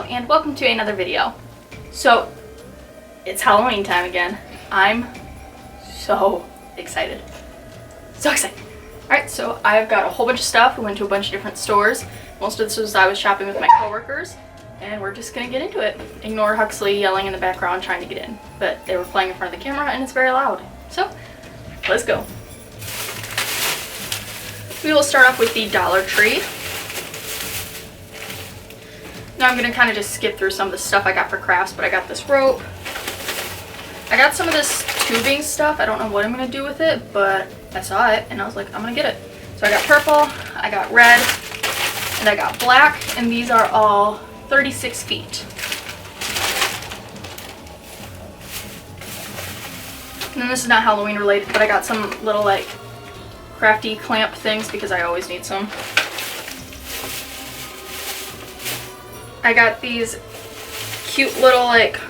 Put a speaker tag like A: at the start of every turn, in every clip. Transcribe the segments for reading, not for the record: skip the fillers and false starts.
A: and welcome to another video. So, it's Halloween time again. I'm so excited. So excited. Alright, so I've got a whole bunch of stuff. We went to a bunch of different stores. Most of this was I was shopping with my coworkers, and we're just gonna get into it. Ignore Huxley yelling in the background trying to get in, but they were playing in front of the camera and it's very loud. So, let's go. We will start off with the Dollar Tree. Now I'm going to kind of just skip through some of the stuff I got for crafts, but I got this rope. I got some of this tubing stuff. I don't know what I'm going to do with it, but I saw it and I was like, I'm going to get it. So I got purple, I got red, and I got black, and these are all 36 feet. And then this is not Halloween related, but I got some little like crafty clamp things because I always need some. I got these cute little like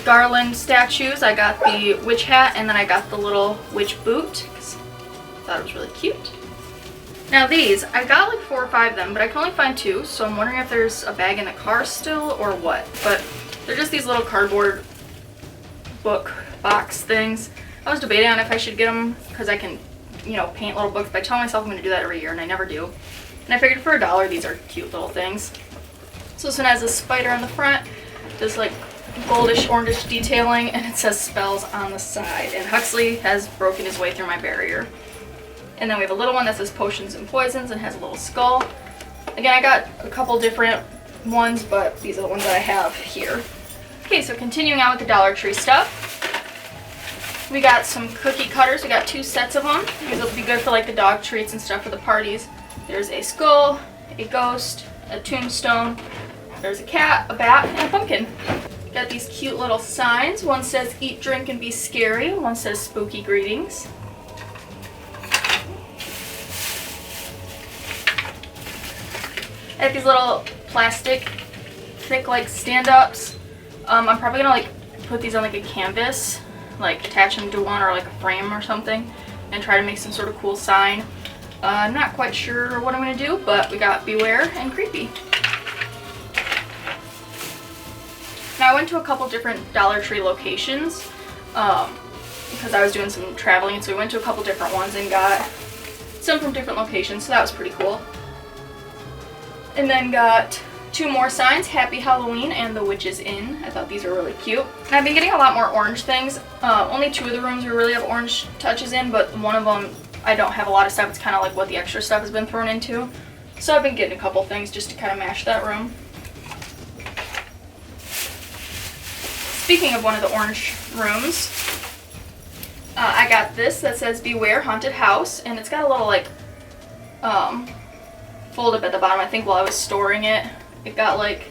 A: garland statues. I got the witch hat, and then I got the little witch boot because I thought it was really cute. Now these, I got like 4 or 5 of them, but I can only find 2, so I'm wondering if there's a bag in the car still or what. But they're just these little cardboard book box things. I was debating on if I should get them because I can, you know, paint little books, but I tell myself I'm going to do that every year and I never do. And I figured for $1 these are cute little things. So this one has a spider on the front, this like goldish orangish detailing, and it says spells on the side. And Huxley has broken his way through my barrier. And then we have a little one that says potions and poisons and has a little skull. Again, I got a couple different ones, but these are the ones that I have here. Okay, so continuing on with the Dollar Tree stuff. We got some cookie cutters. We got 2 sets of them. These will be good for like the dog treats and stuff for the parties. There's a skull, a ghost, a tombstone. There's a cat, a bat, and a pumpkin. Got these cute little signs. One says eat, drink, and be scary. One says spooky greetings. I have these little plastic, thick like stand-ups. I'm probably gonna like put these on like a canvas, like attach them to one or like a frame or something, and try to make some sort of cool sign. I'm not quite sure what I'm gonna do, but we got beware and creepy. Now I went to a couple different Dollar Tree locations because I was doing some traveling, so we went to a couple different ones and got some from different locations, so that was pretty cool. And then got 2 more signs, Happy Halloween and The Witch's Inn. I thought these were really cute. And I've been getting a lot more orange things. Only 2 of the rooms we really have orange touches in, but one of them I don't have a lot of stuff. It's kind of like what the extra stuff has been thrown into. So I've been getting a couple things just to kind of match that room. Speaking of one of the orange rooms, I got this that says Beware Haunted House, and it's got a little like fold up at the bottom. I think while I was storing it, it got like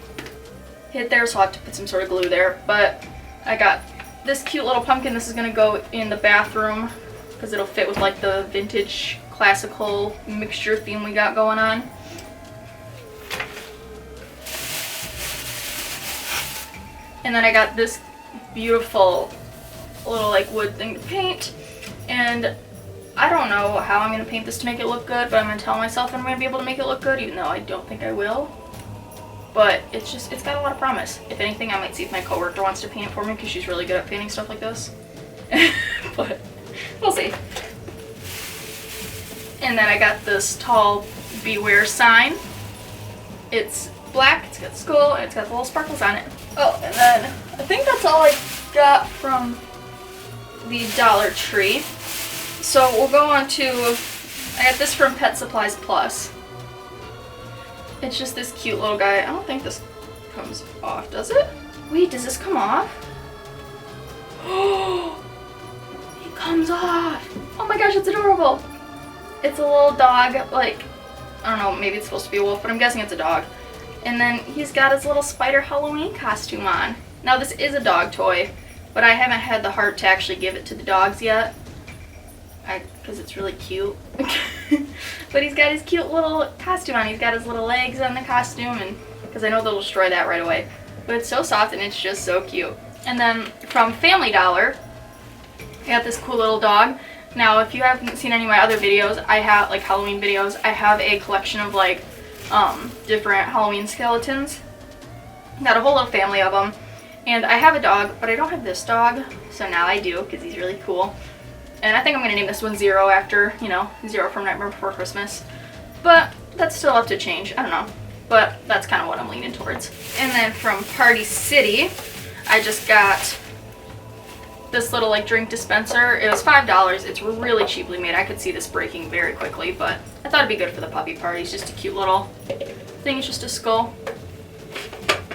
A: hit there, so I'll have to put some sort of glue there. But I got this cute little pumpkin. This is going to go in the bathroom because it'll fit with like the vintage classical mixture theme we got going on. And then I got this beautiful little like wood thing to paint, and I don't know how I'm going to paint this to make it look good, but I'm going to tell myself I'm going to be able to make it look good, even though I don't think I will. But it's got a lot of promise. If anything, I might see if my coworker wants to paint for me because she's really good at painting stuff like this. But we'll see. And then I got this tall beware sign. It's black, it's got the skull, and it's got the little sparkles on it. Oh, and then I think that's all I got from the Dollar Tree. So we'll go on to, I got this from Pet Supplies Plus. It's just this cute little guy. I don't think this comes off, does it? Wait, does this come off? Oh, it comes off. Oh my gosh, it's adorable. It's a little dog, like, I don't know, maybe it's supposed to be a wolf, but I'm guessing it's a dog. And then he's got his little spider Halloween costume on. Now this is a dog toy, but I haven't had the heart to actually give it to the dogs yet. Because it's really cute. But he's got his cute little costume on. He's got his little legs on the costume, and because I know they'll destroy that right away. But it's so soft and it's just so cute. And then from Family Dollar, I got this cool little dog. Now, if you haven't seen any of my other videos, I have, like Halloween videos, I have a collection of like different Halloween skeletons. Got a whole little family of them. And I have a dog, but I don't have this dog. So now I do, because he's really cool. And I think I'm going to name this one Zero after, you know, Zero from Nightmare Before Christmas. But that's still up to change. I don't know. But that's kind of what I'm leaning towards. And then from Party City, I just got this little like drink dispenser. It was $5. It's really cheaply made. I could see this breaking very quickly, but I thought it'd be good for the puppy party. It's just a cute little thing. It's just a skull.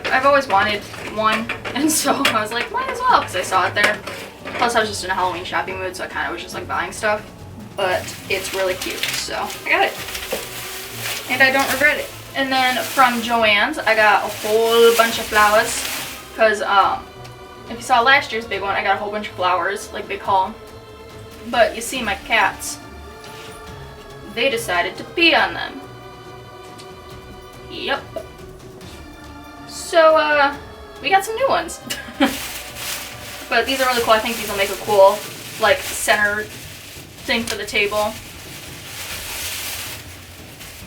A: I've always wanted one, and so I was like, might as well, because I saw it there. Plus I was just in a Halloween shopping mood, so I kind of was just like buying stuff. But it's really cute, so I got it. And I don't regret it. And then from Joann's, I got a whole bunch of flowers, because if you saw last year's big one, I got a whole bunch of flowers, like big haul. But you see my cats, they decided to pee on them. Yep. So, we got some new ones. But these are really cool. I think these will make a cool, like, center thing for the table.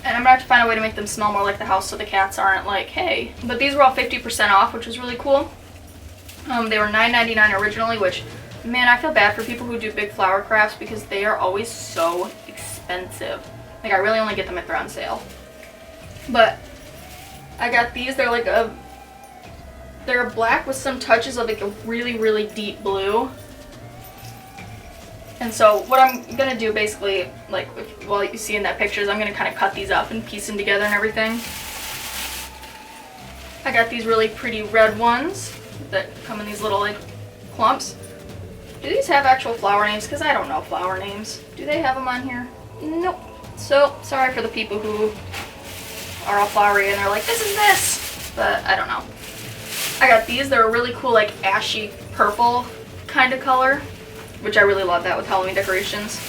A: And I'm gonna have to find a way to make them smell more like the house so the cats aren't like, hey. But these were all 50% off, which was really cool. They were $9.99 originally, which, man, I feel bad for people who do big flower crafts because they are always so expensive. Like, I really only get them if they're on sale. But I got these. They're like they're black with some touches of like a really, really deep blue. And so what I'm gonna do basically, like, well, you see in that picture, is I'm gonna kind of cut these up and piece them together and everything. I got these really pretty red ones that come in these little like clumps. Do these have actual flower names? Because I don't know flower names. Do they have them on here? Nope. So sorry for the people who are all flowery and they're like, this is this, but I don't know. I got these. They're a really cool like ashy purple kind of color, which I really love that with Halloween decorations.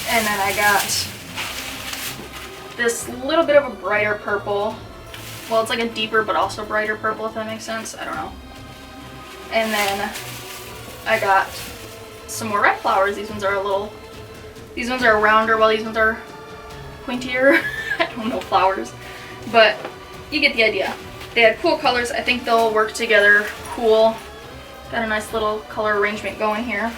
A: And then I got this little bit of a brighter purple. Well, it's like a deeper but also brighter purple, if that makes sense. I don't know. And then I got some more red flowers. These ones are rounder while these ones are pointier. I don't know flowers, but you get the idea. They had cool colors. I think they'll work together cool. Got a nice little color arrangement going here.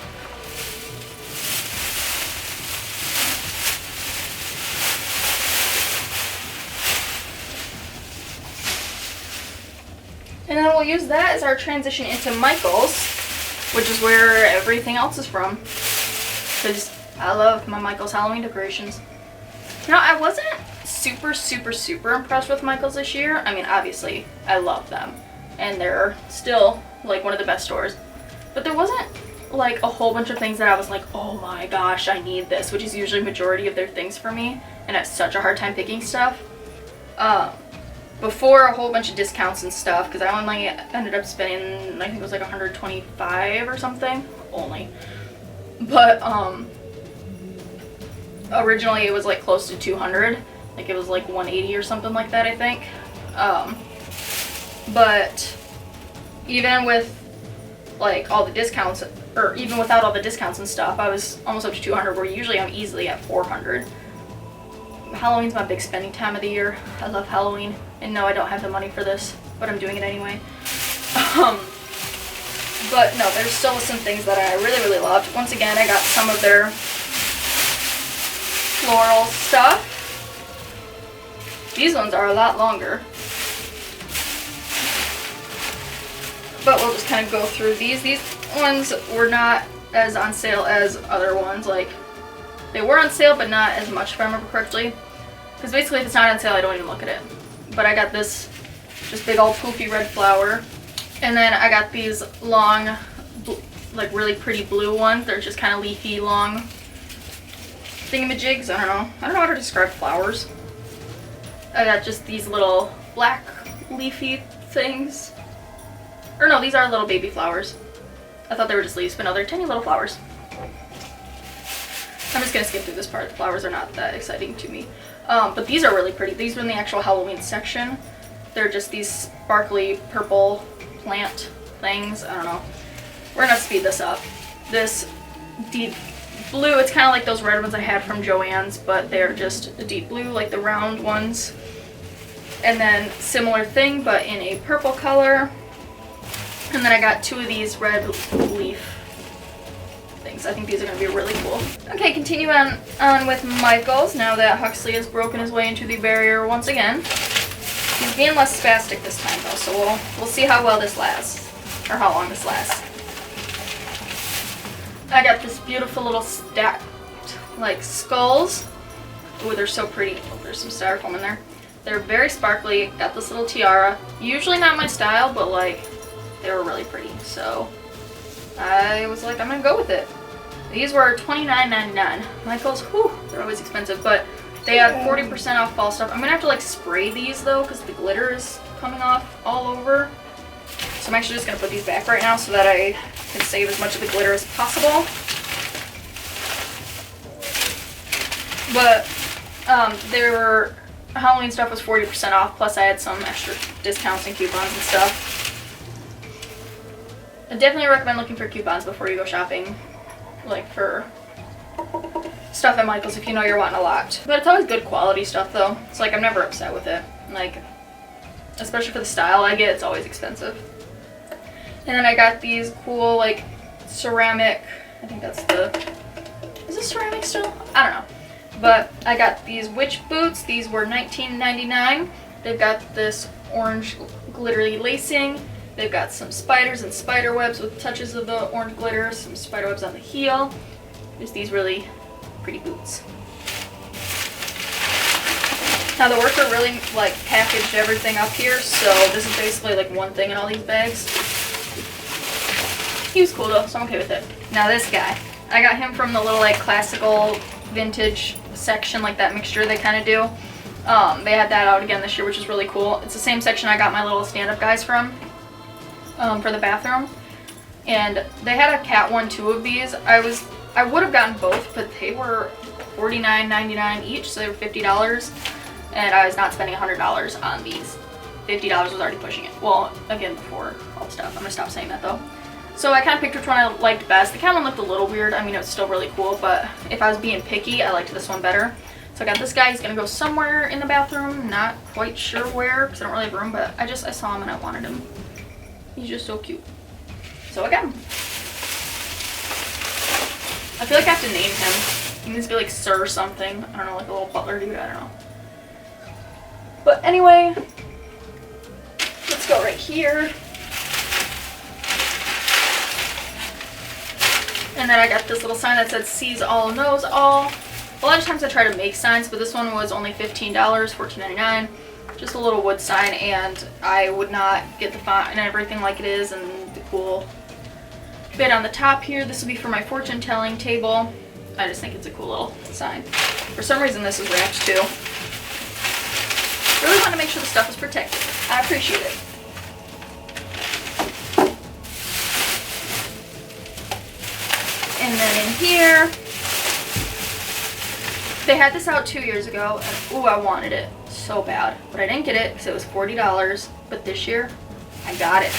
A: And then we'll use that as our transition into Michael's, which is where everything else is from. Because I love my Michael's Halloween decorations. Now, I wasn't super impressed with Michael's this year. I mean, obviously, I love them. And they're still, like, one of the best stores. But there wasn't, like, a whole bunch of things that I was like, oh my gosh, I need this, which is usually majority of their things for me. And I have such a hard time picking stuff. Before a whole bunch of discounts and stuff, because I only ended up spending, I think it was like $125 or something, only. But, originally it was like close to $200, like it was like $180 or something like that, I think. But even with like all the discounts, or even without all the discounts and stuff, I was almost up to $200, where usually I'm easily at $400. Halloween's my big spending time of the year. I love Halloween, and no, I don't have the money for this, but I'm doing it anyway. But no, there's still some things that I really loved. Once again, I got some of their floral stuff. These ones are a lot longer, but we'll just kind of go through these. These ones were not as on sale as other ones. Like, they were on sale, but not as much, if I remember correctly. Because basically, if it's not on sale, I don't even look at it. But I got this just big old poofy red flower. And then I got these long, like really pretty blue ones. They're just kind of leafy, long thingamajigs. I don't know how to describe flowers. I got just these little black leafy things. Or no, these are little baby flowers. I thought they were just leaves, but no, they're tiny little flowers. I'm just going to skip through this part. The flowers are not that exciting to me. But these are really pretty. These are in the actual Halloween section. They're just these sparkly purple plant things. I don't know. We're going to speed this up. This deep blue. It's kind of like those red ones I had from Joann's, but they're just a deep blue, like the round ones. And then similar thing, but in a purple color. And then I got 2 of these red leaf things. I think these are going to be really cool. Okay, continue on with Michael's now that Huxley has broken his way into the barrier once again. He's being less spastic this time though, so we'll see how well this lasts, or how long this lasts. I got this beautiful little stacked like skulls. Ooh, they're so pretty. Oh, there's some styrofoam in there. They're very sparkly. Got this little tiara. Usually not my style, but like they were really pretty. So I was like, I'm gonna go with it. These were $29.99. Michael's, whew, they're always expensive, but they had 40% off fall stuff. I'm gonna have to like spray these though, because the glitter is coming off all over. So I'm actually just gonna put these back right now so that I can save as much of the glitter as possible. But Halloween stuff was 40% off, plus I had some extra discounts and coupons and stuff. I definitely recommend looking for coupons before you go shopping, like for stuff at Michael's if you know you're wanting a lot. But it's always good quality stuff though. It's like I'm never upset with it. Like, especially for the style I get, it's always expensive. And then I got these cool like ceramic, I think that's is this ceramic still? I don't know. But I got these witch boots. These were $19.99. They've got this orange glittery lacing. They've got some spiders and spider webs with touches of the orange glitter, some spider webs on the heel. There's these really pretty boots. Now the worker really like packaged everything up here, so this is basically like one thing in all these bags. He was cool though, so I'm okay with it. Now this guy, I got him from the little like classical vintage section, like that mixture they kind of do. They had that out again this year, which is really cool. It's the same section I got my little stand-up guys from for the bathroom. And they had a cat one too of these. I would have gotten both, but they were $49.99 each, so they were $50. And I was not spending $100 on these. $50 was already pushing it. Well, again, before all the stuff. I'm gonna stop saying that though. So I kind of picked which one I liked best. The cat one looked a little weird. I mean, it was still really cool, but if I was being picky, I liked this one better. So I got this guy. He's gonna go somewhere in the bathroom. Not quite sure where, because I don't really have room, but I saw him and I wanted him. He's just so cute. So I got him. I feel like I have to name him. He needs to be like Sir something. I don't know, like a little butler dude, I don't know. But anyway, let's go right here. And then I got this little sign that said sees all, knows all. A lot of times I try to make signs, but this one was only $15, $14.99. Just a little wood sign, and I would not get the font and everything like it is, and the cool bit on the top here. This will be for my fortune telling table. I just think it's a cool little sign. For some reason this is wrapped too. Really want to make sure the stuff is protected. I appreciate it. And then in here, they had this out 2 years ago, and ooh, I wanted it so bad, but I didn't get it because it was $40. But this year, I got it.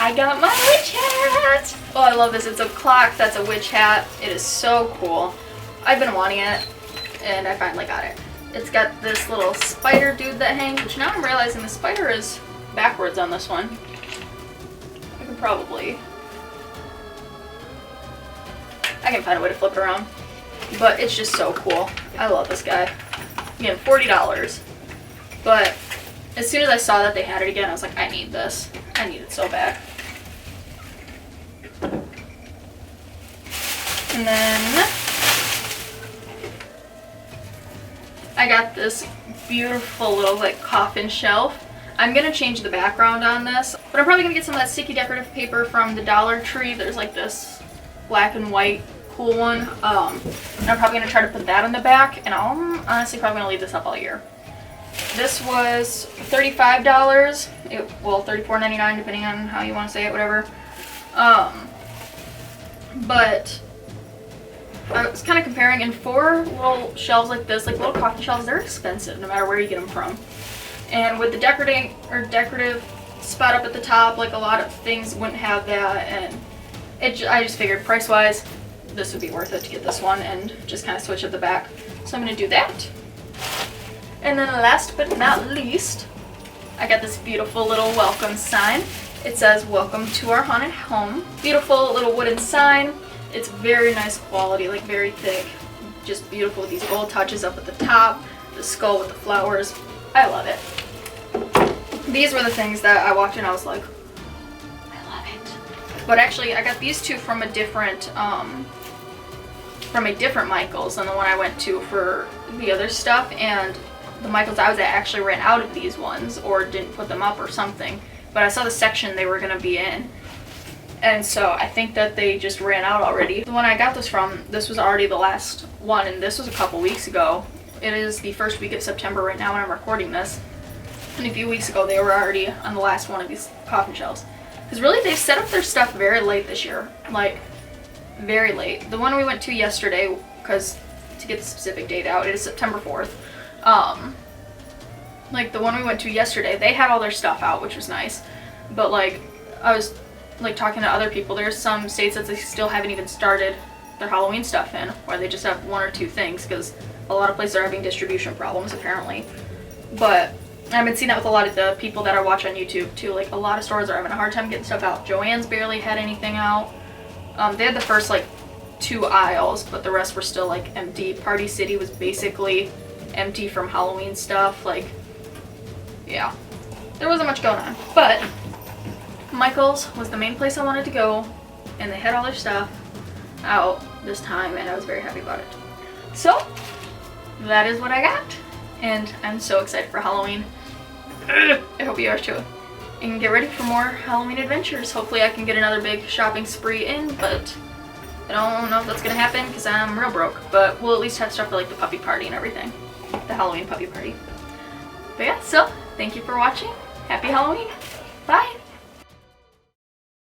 A: I got my witch hat! Oh, I love this. It's a clock that's a witch hat. It is so cool. I've been wanting it, and I finally got it. It's got this little spider dude that hangs, which now I'm realizing the spider is backwards on this one. I can find a way to flip it around. But it's just so cool. I love this guy. Again, $40. But as soon as I saw that they had it again, I was like, I need this. I need it so bad. And then I got this beautiful little like coffin shelf. I'm gonna change the background on this, but I'm probably gonna get some of that sticky decorative paper from the Dollar Tree. There's like this black and white cool one. And I'm probably gonna try to put that on the back, and I'm honestly probably gonna leave this up all year. This was $35. Well, $34.99 depending on how you want to say it, whatever. But I was kind of comparing, and for little shelves like this, like little coffee shelves, they're expensive no matter where you get them from. And with the decorative spot up at the top. Like a lot of things wouldn't have that, and I just figured price-wise, this would be worth it to get this one and just kind of switch at the back. So I'm going to do that. And then last but not least, I got this beautiful little welcome sign. It says, "Welcome to our haunted home." Beautiful little wooden sign. It's very nice quality, like very thick. Just beautiful with these gold touches up at the top. The skull with the flowers. I love it. These were the things that I walked in, I was like, I love it. But actually, I got these two from a different Michael's than the one I went to for the other stuff, and the Michael's I was at actually ran out of these ones or didn't put them up or something. But I saw the section they were going to be in, and so I think that they just ran out already. The one I got this from, this was already the last one, and this was a couple weeks ago. It is the first week of September right now when I'm recording this. And a few weeks ago they were already on the last one of these coffin shelves. Because really they've set up their stuff very late this year. Like, very late. The one we went to yesterday, because to get the specific date out, it is September 4th. Like the one we went to yesterday, they had all their stuff out, which was nice. But like, I was like talking to other people, there's some states that they still haven't even started their Halloween stuff in, where they just have one or two things, because a lot of places are having distribution problems apparently. But I've been seeing that with a lot of the people that I watch on YouTube too. Like a lot of stores are having a hard time getting stuff out. Joann's barely had anything out. They had the first like 2 aisles, but the rest were still like empty. Party City was basically empty from Halloween stuff. Like, yeah, there wasn't much going on. But Michael's was the main place I wanted to go, and they had all their stuff out this time, and I was very happy about it. So that is what I got, and I'm so excited for Halloween. I hope you are too. And get ready for more Halloween adventures. Hopefully I can get another big shopping spree in, but I don't know if that's gonna happen because I'm real broke. But we'll at least have stuff for like the puppy party and everything. The Halloween puppy party. But yeah, so thank you for watching. Happy Halloween. Bye.